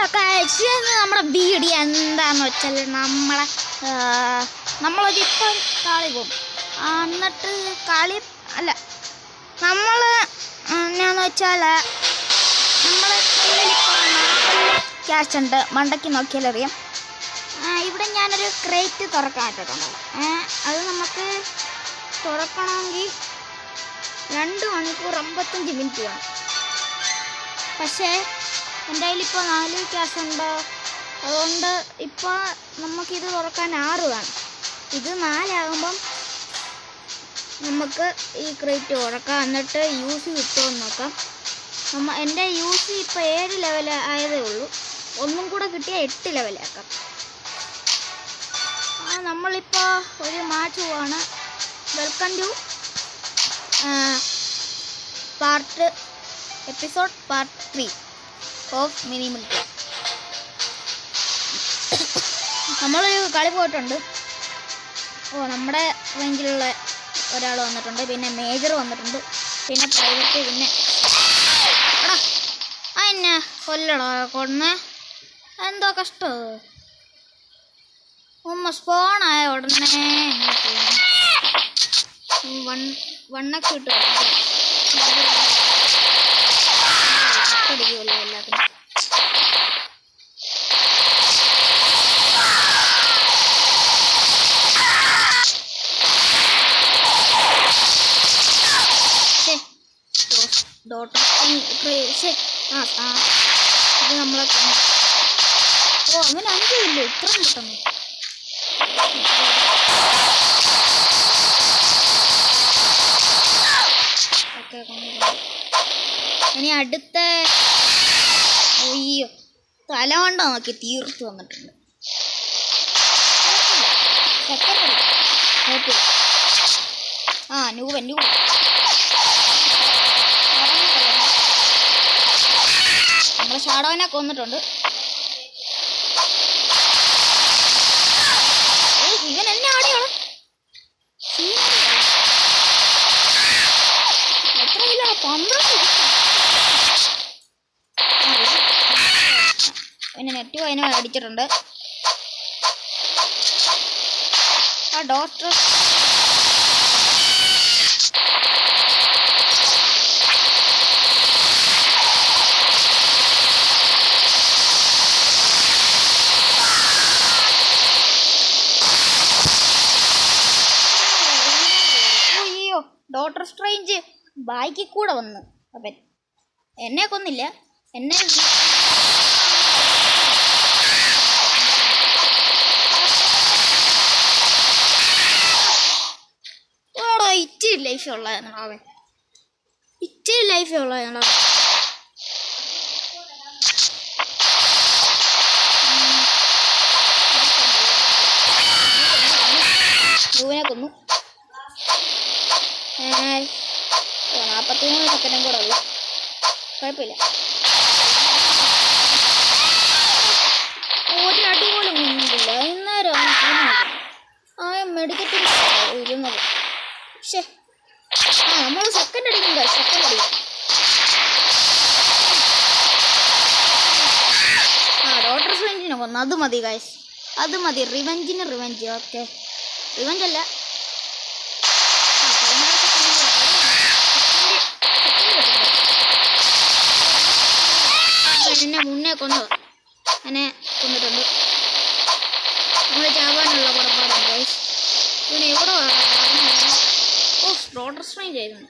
നമ്മുടെ വീഡിയോ എന്താന്ന് വെച്ചാൽ നമ്മളൊരിപ്പം കളി പോകും. എന്നിട്ട് കളി അല്ല നമ്മൾ എന്നാന്ന് വെച്ചാൽ നമ്മൾ ക്യാഷ് ഉണ്ട്, മണ്ടയ്ക്ക് നോക്കിയാൽ അറിയാം. ഇവിടെ ഞാനൊരു ക്രേറ്റ് തുറക്കാൻ ഇട്ടിട്ടുണ്ട്. അത് നമുക്ക് തുറക്കണമെങ്കിൽ 2 മണിക്കൂർ 55 മിനിറ്റ് വേണം. പക്ഷേ എൻ്റെ കയ്യിലിപ്പോൾ 4 ക്യാഷ് ഉണ്ട്. അതുകൊണ്ട് ഇപ്പോൾ നമുക്കിത് തുറക്കാൻ 6 വേണം. ഇത് 4 ആകുമ്പം നമുക്ക് ഈ ക്രേറ്റ് തുറക്കാം. എന്നിട്ട് യൂസ് കിട്ടുമെന്ന് നോക്കാം. എൻ്റെ യൂസ് ഇപ്പോൾ 7 ലെവൽ ആയതേ ഉള്ളൂ. ഒന്നും കൂടെ കിട്ടിയാൽ 8 ലെവലാക്കാം. നമ്മളിപ്പോൾ ഒരു മാച്ച് പോവാണ്. Welcome to episode part 3 of mini milk. നമ്മളൊരു കളി പോയിട്ടുണ്ട്. നമ്മുടെ റേഞ്ചിലുള്ള ഒരാൾ വന്നിട്ടുണ്ട്, പിന്നെ മേജർ വന്നിട്ടുണ്ട്, പിന്നെ പ്രൈവറ്റ്, പിന്നെ എന്നെ കൊല്ലടോ കൊന്ന്. എന്തോ കഷ്ടം. സ്പോണായ ഉടനെ വണ്ണൊക്കെ ഇട്ട് അടിക്കുമല്ലോ എല്ലാത്തിനും. ഇത് നമ്മളെ അങ്ങനെ 5 ഇല്ലേ ഇത്രയും പെട്ടെന്ന്. ഇനി അടുത്ത അയ്യോ തല കൊണ്ട് നോക്കി തീർത്ത് വന്നിട്ടുണ്ട്. നൂപൻ നമ്മളെ ഷാഡോനെ കൊന്നിട്ടുണ്ട്. ഇവൻ എന്നെ ആടിയാണ്. എത്ര കിലോ? 12. പിന്നെ നെറ്റ് അതിനെ അടിച്ചിട്ടുണ്ട്. ഡോക്ടർ ഡോക്ടർ സ്ട്രേഞ്ച് ബാക്കിൽ കൂടെ വന്നു. അവൻ എന്നെ കൊന്നില്ല, എന്നെ ഇച്ചിരി ലൈഫ് ഉള്ളതാണ് അവൻ. ഇച്ചിരി ലൈഫ് ഉള്ളതാണ്. ൂവിനെ കൊന്നു. 43 സെക്കൻഡും കൂടെ ഉള്ളു. കുഴപ്പമില്ല. ഒരു അടി പോലും കൊന്നിട്ടില്ല. ഇന്നേരം മെഡിക്കറ്റിൽ ഇരുന്നത്. പക്ഷേ നമ്മൾ സെക്കൻഡ് അടിക്കുന്നുണ്ട്. സെക്കൻഡ് അടിക്കും. ഡോക്ടർ സ്ട്രേഞ്ചിനെ കൊന്നു. അത് മതി ഗൈസ്, അത് മതി. റിവെഞ്ചിന് റിവെഞ്ച്. ഓക്കെ, റിവെഞ്ച് അല്ല, എന്നെ മുന്നേ കൊന്നത്. എന്നെ കൊന്നിട്ടുണ്ട്. നമ്മൾ ചാവാനുള്ള പുറപ്പാടുണ്ട് ഗൈസ്. ഇവന് എവിടെ ഡോക്ടർ സ്ട്രേഞ്ച് ആയിരുന്നു.